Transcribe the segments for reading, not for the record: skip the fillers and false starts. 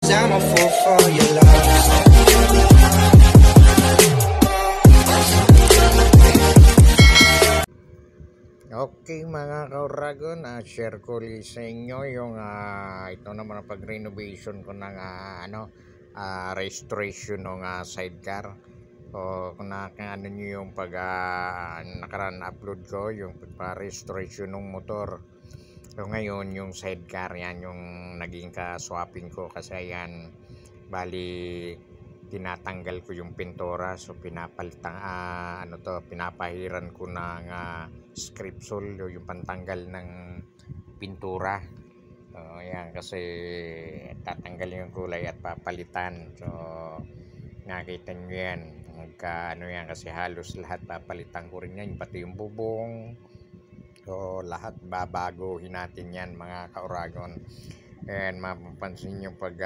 I'm a fool for your love. Okay mga kauragon, share ko ulit sa inyo yung ito naman ang pag-renovation ko ng restoration ng sidecar. So kung ano nyo yung nakaraan upload ko yung pagpa-restoration ng motor. So ngayon yung sidecar, yan yung naging ka-swapping ko kasi yan bali tinatanggal ko yung pintura, so pinapalitan pinapahiran ko ng script sol yung pantanggal ng pintura. So ayan, kasi tatanggalin yung kulay at papalitan. So nakita nyo yan, yan kasi halos lahat papalitan ko rin yan, pati yung bubong. So lahat babaguhin natin yan mga kauragon. And mapapansin nyo pag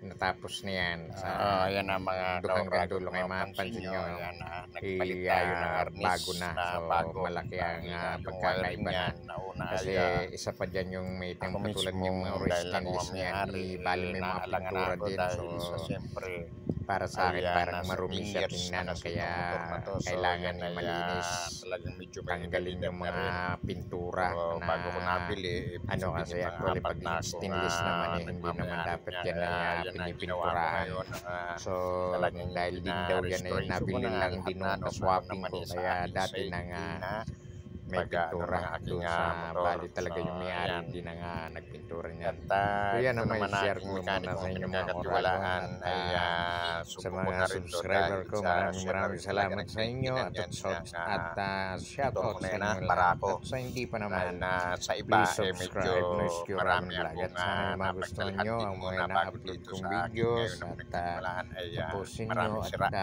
natapos na yan sa ayan na mga hanggang dulo ay mapansin nyo yan nagpalit tayo ng arnis bago na, so malaki ang pagkakaiba na kasi isa pa dyan yung may katulad yung mga stainless niya bali may mga pintura din, so siyempre para sa akin parang marumi siya tingnan, kaya kailangan na malinis, tanggalin yung mga pintura na bago ko nabili. Kasi actually pag stainless naman hindi naman dapat yan na pinipinturahan. So dahil din daw yan ay nabili lang din nung swapping ko, kaya dati na nga may pintura doon sa bali talaga yung may-ari, hindi na nga nagpintura niyan. So yan naman share ko muna sa inyo mga kauragon, sa mga subscriber ko, maraming salamat sa inyo at shoutout sa inyo lahat. At sa hindi pa naman, please subscribe na Skuragon Vlog at sana magustuhan nyo ang mga na-upload kong videos at tapusin nyo at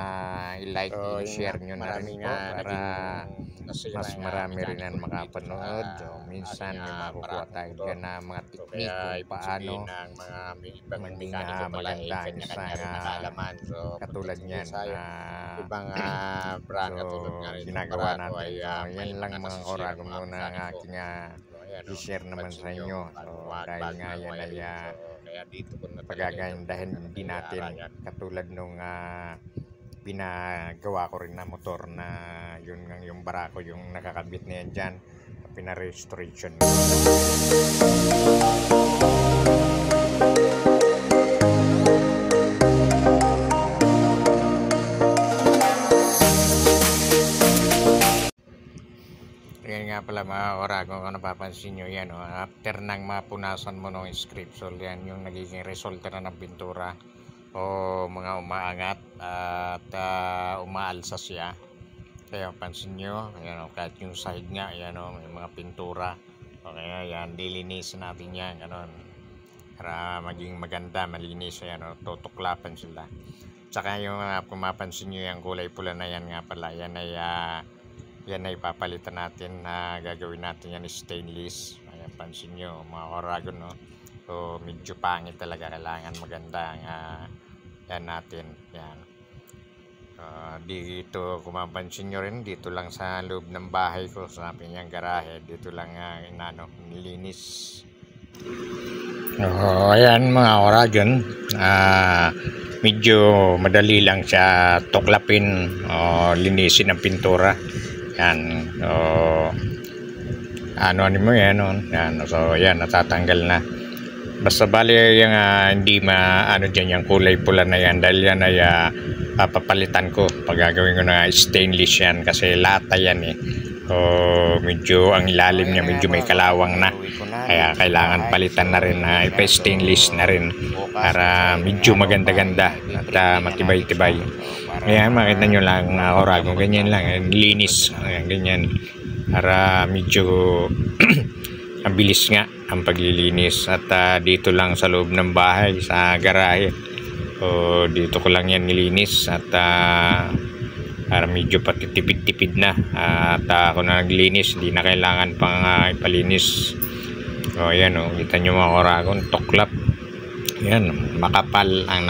i-like and share nyo na rin po para mas marami rin ang makapanood. So minsan may makukuha tayo dyan na mga teknik kung paano hindi na maganda ang isang katulad niyan ibang brand katulad nga rin ginagawa natin. So yan lang mga kauragon muna ang aking i-share naman sa inyo. So dahil nga yan ay pagagandahin din natin katulad nung pinagawa ko rin na motor na yung barako yung nakakabit na yan dyan, pina-restoration. Yan nga pala mga kauragon, kung napapansin nyo yan, after nang mapunasan mo ng script sol, yan yung nagiging resulta na ng pintura o mga umaangat at umaalsa siya. Kaya pansin nyo, kahit yung side nga may mga pintura, kaya yan dilinisin natin yan para maging maganda, malinis, tutuklapan sila. Tsaka yung kung mapansin nyo yung kulay pula na yan nga pala, yan ay papalitan natin, na gagawin natin yan stainless. Kaya pansin nyo mga kauragon, so medyo pangit talaga, kailangan maganda yan natin yan. Dito kung mapansin nyo rin, dito lang sa loob ng bahay ko, sa aking garahe, dito lang nilinis. Ayan mga kauragon, medyo madali lang siya tuklapin o linisin ng pintura yan. Mo yan, so yan natatanggal na. Basta bali yung hindi dyan yung kulay pula na yan, dahil yan ay papapalitan ko pag gagawin ko na stainless yan, kasi lata yan so medyo ang ilalim niya medyo may kalawang na, kaya kailangan palitan na rin, ipa-stainless na rin para medyo maganda-ganda at matibay-tibay. Ayan, makita nyo lang kauragon, ganyan lang, linis, ganyan, para medyo ang bilis nga ang paglilinis. At dito lang sa loob ng bahay, sa garahe, so dito ko lang yan nilinis at para medyo patitipid-tipid na at ako na naglinis, hindi na kailangan pang ipalinis. So ayan, kita nyo mga kauragon, tuklap yan, makapal ang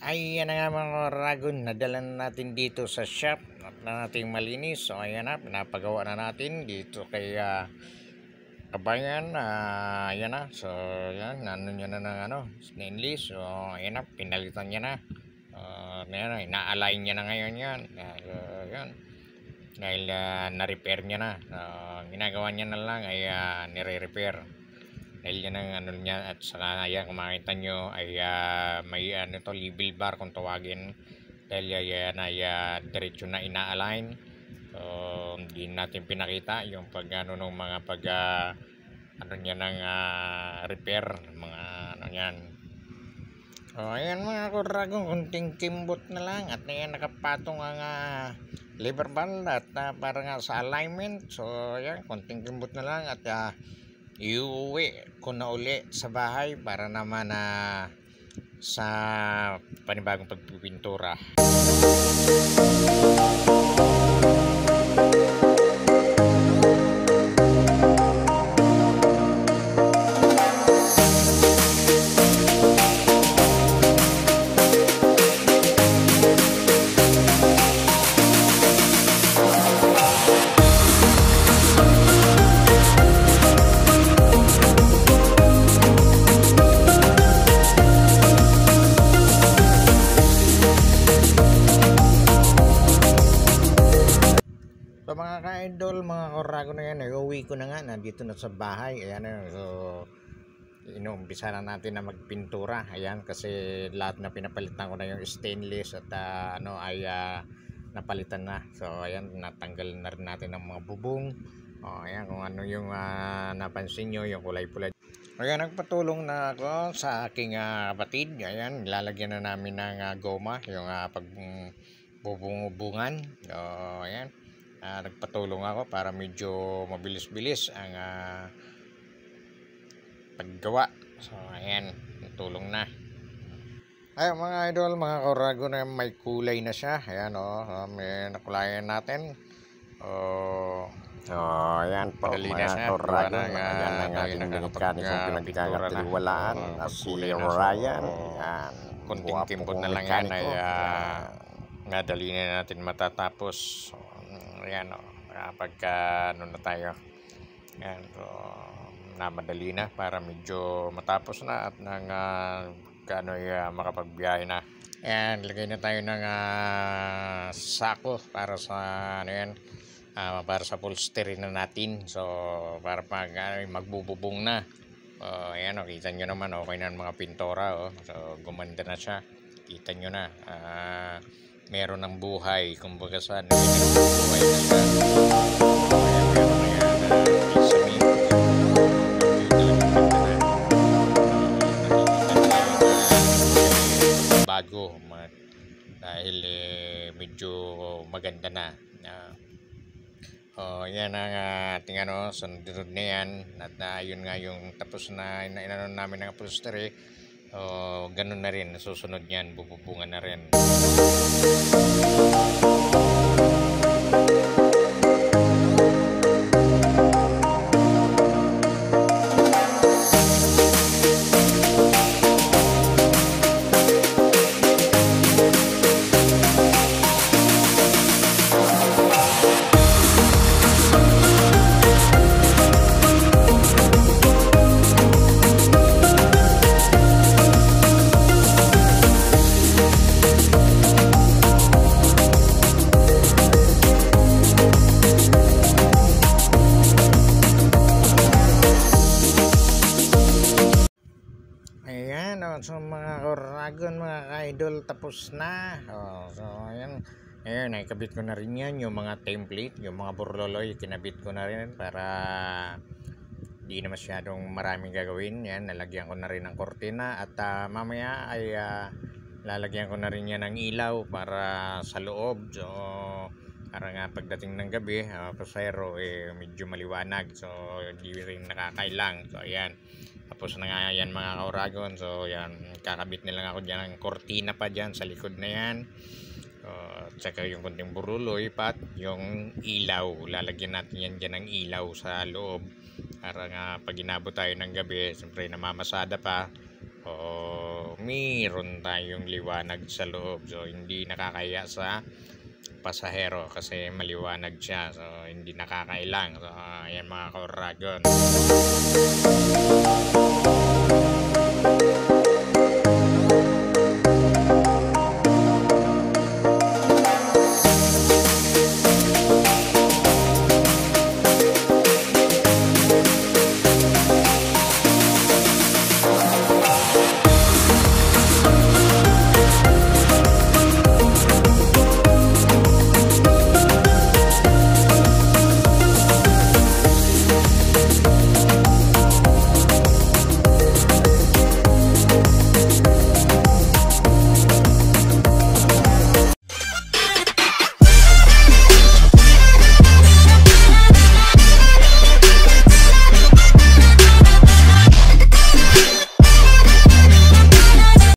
Ay, yan na nga mga Ragon, nadala na natin dito sa shop at na natin malinis. So ayan na, pinapagawa na natin dito kay kabayan. Ayan na, so yan, ano nyo na ng stainless. So ayan na, pinalitan niya na. Ayan, ina-align niya na ngayon yan. Yan. Dahil na-repair niya na. Ginagawa niya na lang ay nire-repair. Dahil yan ang ano niya, at saka ayan, kung makita nyo ay may level bar kung tawagin. Dahil yan ay diretso na ina-align. So hindi natin pinakita yung pag nung mga pag niya ng repair, mga yan. So ayan mga Ragon, kunting kimbot na lang at ayan, nakapatong ang lever ball at para nga sa alignment. So ayan, kunting kimbot na lang at iuwi ko na uli sa bahay para naman sa panibagong pagpipintura. So mga ka-idol, mga Ragon na yan, uwi ko na nga, nandito na sa bahay. Ayan, so inuumpisa na natin na magpintura. Ayan, kasi lahat na pinapalitan ko na yung stainless at ay napalitan na. So ayan, natanggal na rin natin ang mga bubong. Ayan, kung ano yung napansin nyo, yung kulay pula. Ayan, nagpatulong na ako sa aking kapatid. Ayan, lalagyan na namin ng goma, yung bubong-ubungan. So ayan, nagpatulong ako para medyo mabilis-bilis ang paggawa. So ayan, tulong na. Ayun mga idol, mga Ragon, na may kulay na siya. Ayan may nakulayan natin. Ayan po mga Ragon, ayan ang ating mekanikong pinagkakatiwalaan na si Ryan. Kunting kimbot na lang yan ay madali na natin matatapos. Ayan pagka na tayo, ayan, so namadali na para medyo matapos na at nang makapagbiyahe na. Ayan, lagay na tayo ng sako para sa para sa upholstery na natin. So para pag magbububong na, ayan, kita nyo naman, okay na ang mga pintora. So gumanda na siya, kita nyo na. Meron ng buhay, kumbaga sa buhay na siya. Meron na yan bago dahil medyo maganda na. Yan ang ating sunod na yan at yun nga yung tapos na inanon namin ng upholstery. Ganun na rin, susunod yan, bububungan na rin. So mga Ragon, mga ka-idol, tapos na. So ayan, nakikabit ko na rin yan, yung mga template, yung mga burloloy, kinabit ko na rin para di na masyadong maraming gagawin. Yan, nalagyan ko na rin ng kortina at mamaya ay lalagyan ko na rin yan ng ilaw para sa loob. So para nga pagdating ng gabi, pasero medyo maliwanag, so hindi rin nakakailang. So ayan, tapos na nga yan mga Ragon. So yan, kakabit nilang ako dyan ng kortina pa dyan sa likod na yan. Tsaka yung kunting buruloy pat yung ilaw, lalagyan natin yan dyan ng ilaw sa loob para nga pag inabot tayo ng gabi, siyempre namamasada pa, mayroon tayong liwanag sa loob. So hindi nakakaya sa pasahero kasi maliwanag siya. So hindi nakakailang. So ayan mga ka-Oragon.